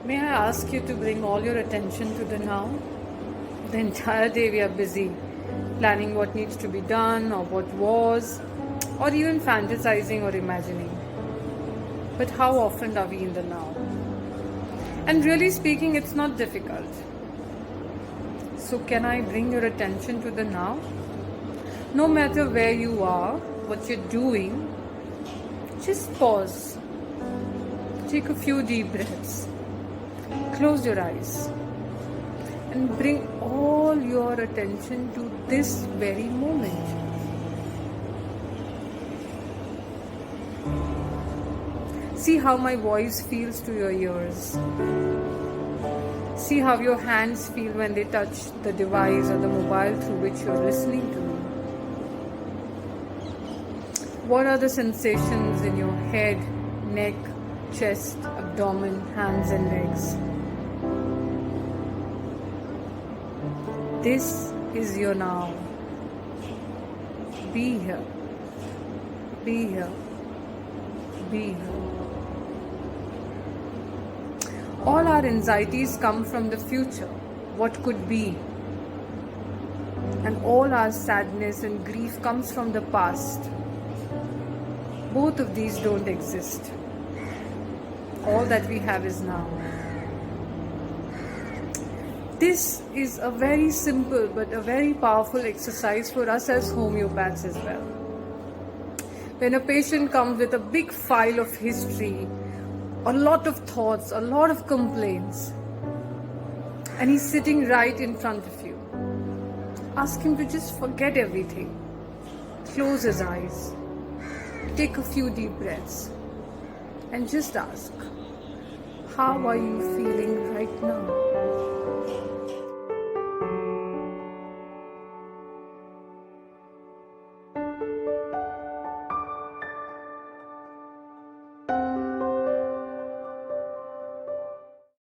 May I ask you to bring all your attention to the now? The entire day we are busy planning what needs to be done or what was, or even fantasizing or imagining. But how often are we in the now? And really speaking, it's not difficult. So, can I bring your attention to the now? No matter where you are, what you're doing, just pause. Take a few deep breaths. Close your eyes and bring all your attention to this very moment. See how my voice feels to your ears. See how your hands feel when they touch the device or the mobile through which you are listening to me. What are the sensations in your head, neck, chest, abdomen, hands and legs? This is your now. Be here. Be here. Be here. All our anxieties come from the future, what could be. And all our sadness and grief comes from the past. Both of these don't exist. All that we have is now. This is a very simple but a very powerful exercise for us as homeopaths as well. When a patient comes with a big file of history, a lot of thoughts, a lot of complaints, and he's sitting right in front of you, ask him to just forget everything. Close his eyes. Take a few deep breaths and just ask, how are you feeling right now?